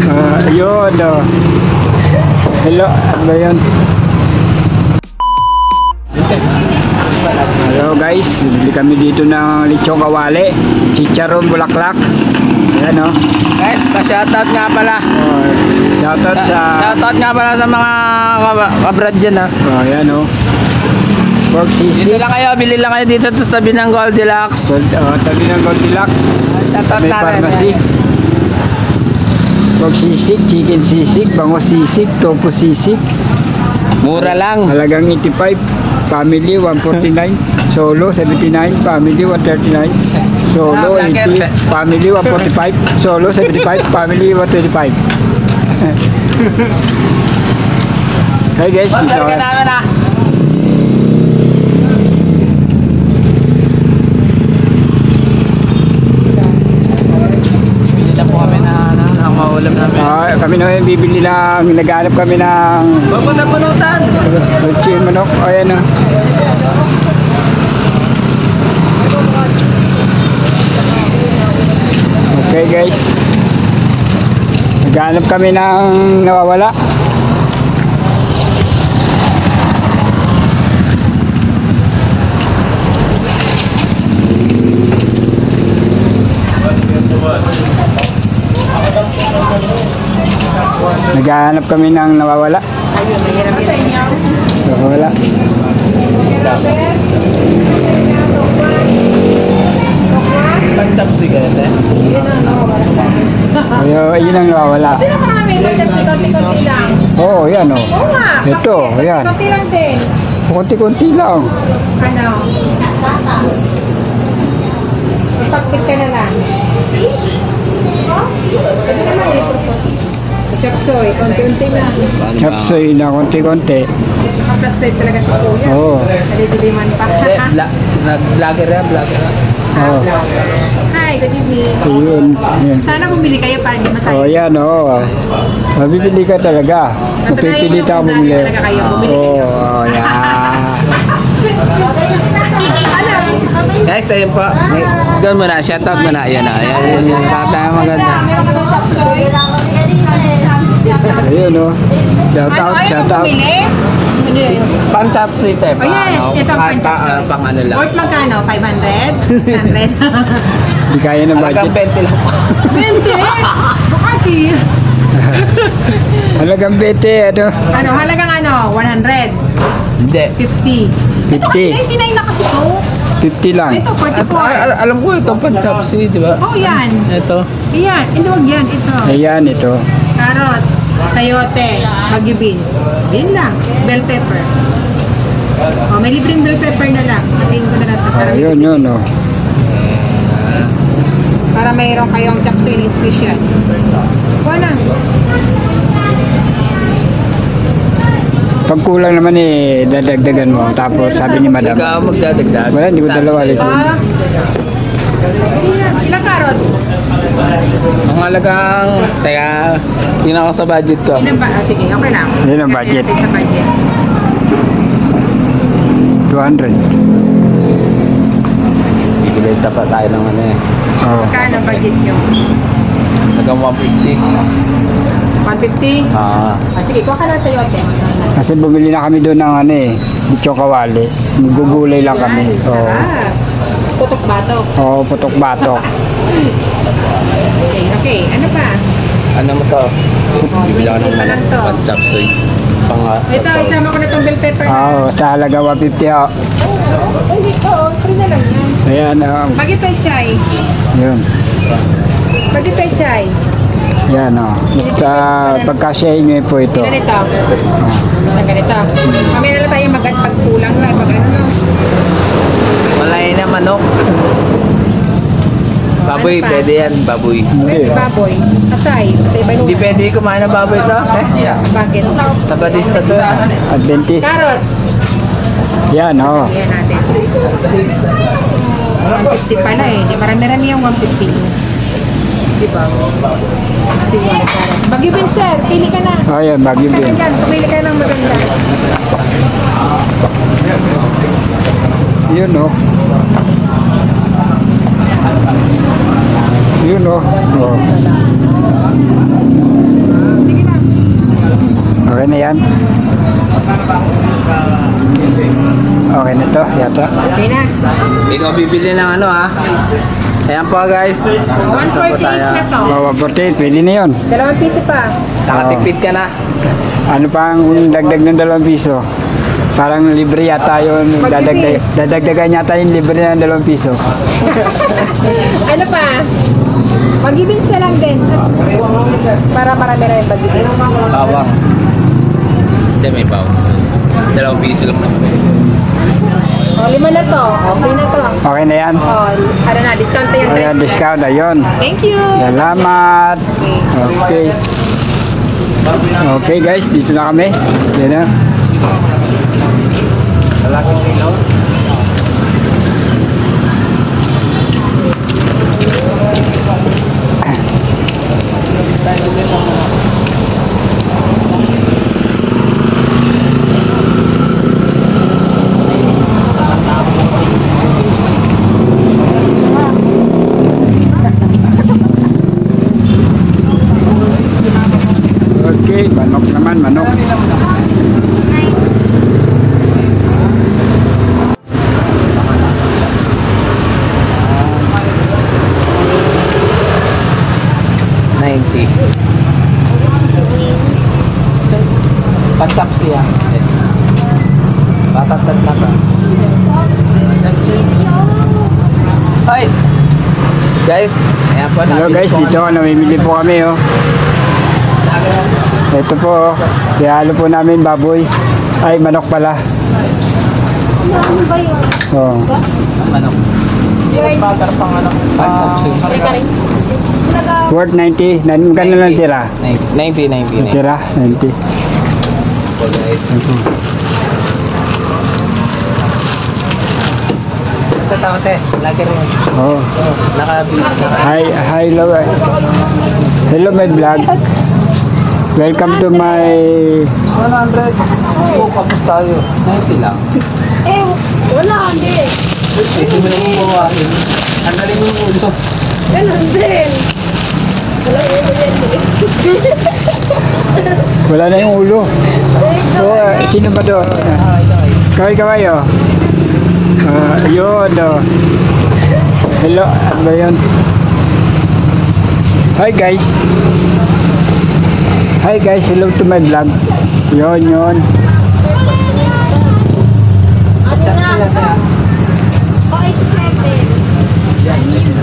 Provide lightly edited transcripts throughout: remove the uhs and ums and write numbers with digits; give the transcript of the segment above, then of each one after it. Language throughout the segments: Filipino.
Yun, oh. Hello, ano ba yun? Hello guys, bili kami dito ng lechong kawali, chicharon bulaklak. Ayan oh. Guys, pa-shoutout nga pala. Shoutout nga pala sa mga kabrad dyan ha. Ayan oh. Pork sisig. Bili lang kayo dito sa tabi ng Goldilocks. Tabi ng Goldilocks. Shoutout may natin. pharmacy. Pork sisig, chicken sisig, bango sisig, tofu sisig. Mura lang. Halagang 85. Family 149, solo 79, family 139, solo 80, family 145, solo 75, family 125. Hey guys, Order ka namin ha. Bili lang po kami na maulam namin. kami na bibili lang, naghanap kami ng Pupunutan. lechon manok. Ayan oh. Okay guys, naghanap kami ng nawawala. Naghahanap kami ng nawawala. Ayun, mahirap yun. Nawawala. Pang-chopsy ka natin. Yun ang nawawala. Sino ka namin? Konti-konti lang. Oo, yan oh. Oo nga. Ito, ayan. Konti lang din. Konti-konti lang. Ano? Ipakpit ka na lang. Pwede naman eh. Chopsoy, konti-unti lang. Chapsoy na konti-konti. Naka-plastic talaga sa kuya. Oo. Nalidiliman pa. Vlogger yan, vlogger. Oo. Hi, good evening. Ayun. Yan. Sana bumili kayo para hindi masayang. Oh, yan oh. Mabibili ka talaga. Mapipilit ako bumili. Talaga kayo, bumili kayo. Oh, yan. Ano? Guys, ayun po. Doon muna, shoutout muna. Ayan na. Ayan yung tatay maganda. Meron ka ng chopsoy? Ayun oh. Shout out, shout out. Bumili? Ano yun? Pang-chopsy tayo. Oh yes, ito ang pang-chopsoy. Pang ano lang. Worth magkano? 500? 100? Hindi kaya ng Halagang budget. 20 lang po. 20? Bukati. Halagang 20, ano? Ano? Halagang ano? 100? Hindi. 50? Ito kasi 99 na kasi to. 50 lang. Ito, At 44. alam ko ito pang-chopsy, di ba? Oh, yan. Ito. Yan. Hindi, wag yan. Ito. Ayan, ito. Carrots, sayote, bagyo beans. Yun lang. Bell pepper. Oh, may libreng bell pepper na lang. Matingin ko na lang ito. Para, Ayun, yun, oh. para mayroon kayong chopsoy special. Kuha na. Pag kulang naman eh, dadagdagan mo. Tapos sabi ni madam. Ikaw magdadagdag. Wala, hindi ko dalawa ulit. Ah. Ilang carrots? Ang halagang, teka, tingnan ko sa budget ko. Ilan ba? Ah, sige, okay lang. Ilan ang budget? Natin sa budget. 200. Bibili pa tayo ng ano eh. Oh. Magkano budget nyo? Halagang 150. 150? Ah. Ah, sige, kuha ka lang sa yote. Kasi bumili na kami doon ng ano eh, lechong kawali. Gugulay lang kami. Yan, Oo. sarap. Putok-batok. Oo, putok-batok. Okay, okay. Ano pa? Ano mo to? Bibili ako ng Ito lang to. pang-chopsy. Ito, isama ko na itong bell pepper. Oo, sa halaga 150 oh. Hindi ko, free na lang yan. Ayan, Bagi pechay. yun. Bagi pechay. Yan oh. Basta pagkasyahin nyo po ito. Ganito. Sa ganito. Kami na lang tayo pagkulang na. Pag ano no. Malay na manok. Baboy, Ano pa? pwede yan, baboy. Hindi. Pwede baboy. Atay. Atay ba Hindi pwede kumain ng baboy to? Bakit? Sabadista to. Adventist. Carrots. Yan oh. Yan natin. 150 pala eh. Di marami-rami yung 150. Diba? 61 carrots. Bagyo bin sir. Pili ka na. Oh, yan, bagyo Pili din. ka na. Pumili ka ng maganda. Yun oh. Yun oh. Oh. yan. Okay na to, yata. Okay na. Ikaw bibili ng ano ha. Ayan po guys. 148 na to. Oh, 48, pwede na yun. 2 piso pa. Nakatipid ka na. Ano pa ang dagdag ng 2 piso? Parang libre yata yun. Dadagdagan yata yung libre ng 2 piso. Ano pa? Mag-ibins na lang din. Para marami rin mag-ibins. Bawang. Hindi, may bawang. 2 piso lang naman. O, 5 na to. Okay na to. Okay na yan. O, ano na, discount na yan. Ayan, discount. Ayun. Thank you. Salamat. Okay. Okay guys, dito na kami. Yan na. Okay, manok naman, manok. Patap siya. Tatatad na ka. Hi! Guys, ayan po. Hello guys, dito namimili po kami oh. Ito po oh. Ihalo po namin baboy. Ay, manok pala. Ano ba yun? Oh. Manok. Patap siya. Worth 90. Gano'n lang tira. 90. Tira, 90. Po guys. Tatawa te, lagi rin. Oh. Nakabili. Hi, hello. Hello my vlog. Welcome to my 100. Oh, kapos tayo. 90 lang. Eh, wala, hindi. Kasi mo lang bumawain. Ang galing mo ulo. Ganun din. Wala ulo yan. wala na yung ulo. So, sino ba to? Kaway oh. Yun oh. Hello, ano ba yun? Hi guys. Hi guys, hello to my vlog. Yun. Ano na? O, 87.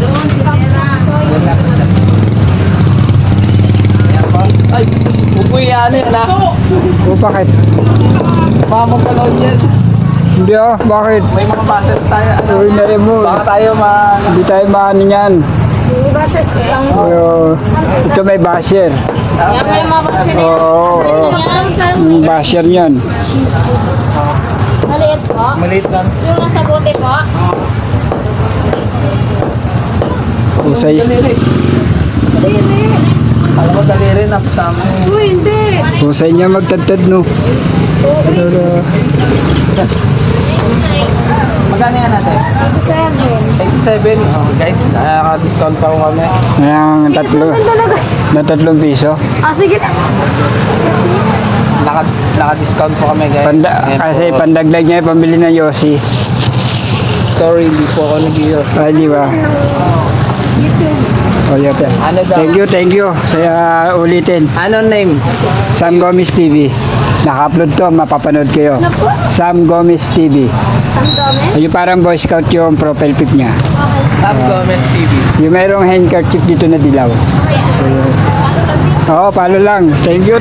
Doon, Ay, upoy yan eh, na. Oh, bakit? Mama panood yan. Hindi oh, bakit? May mga bases tayo. Uy na rin mo. Baka tayo Hindi tayo maano yan. Yung butters ko lang. Ito may basher. Yan may mga butters na Oo, yung basher yan. Maliit po. Maliit lang. Yung nasa bote po. Usay. Alam mo, daliri na kasama. Uy, hindi. Usay niya magtadtad no. Magkano yan natin? 87. 87. Oh, guys, nakaka-discount pa ko kami. Ayan, tatlong piso. Ah, sige. Naka-discount po kami, guys. Ayan Kasi po. pandagdag niya yung pambili ng Yossi. Sorry, hindi po ako nag-ios. Ay, di ba? Oh, yata. Ano daw? Thank you. Saya ulitin. Ano name? Sam Gomez TV. Naka-upload to, mapapanood kayo. Sam Gomez TV. Ang dami. Yung parang Boy Scout yung profile pic niya. Sam Gomez TV. Yung mayroong handkerchief dito na dilaw. Oo, follow lang. Thank you.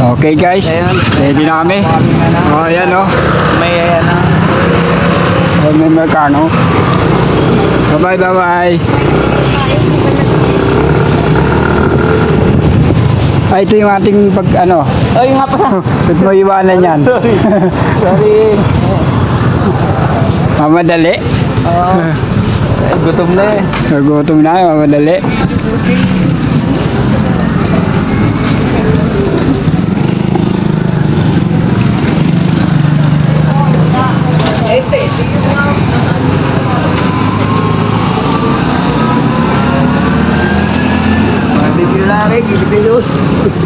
Okay guys, ready na kami. Oh, ayan oh. May ayan na. Oh, may Mercano. Bye-bye. Ay, ito yung ating Ay, nga pala. Ba't mo iwanan yan? Sorry. Mamadali. Gutom na eh. Nagutom na, mamadali.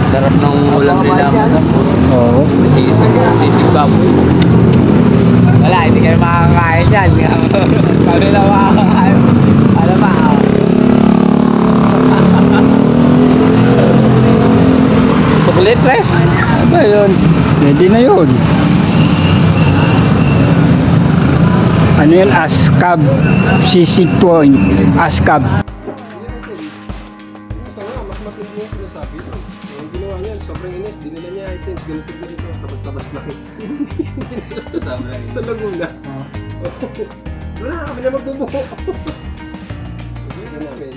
Sarap ng ulam nila. Oo. Sisig baboy. Wala, hindi kayo makakain yan. Kami na makakain. Ano ba? Chocolate press? Ano ba yun? Pwede na yun. Ano yun? Ascab. Sisig point. Ascab. Isa nga, mas matindi yung sinasabi ko. Yung ginawa niya, sobrang inis, dinala niya items, ganito. Tabas-tabas lang. Sa Laguna. Wala, kami na magbubuo. Hindi na namin.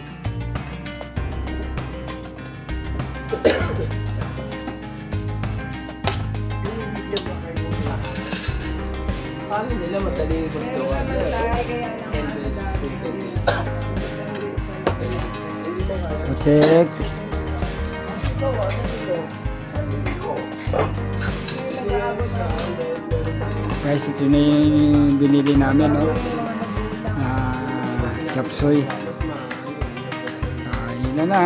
Paano nila madali magtuwan? Check. Guys, ito na yung binili namin, no? Chop suey. Kain na na.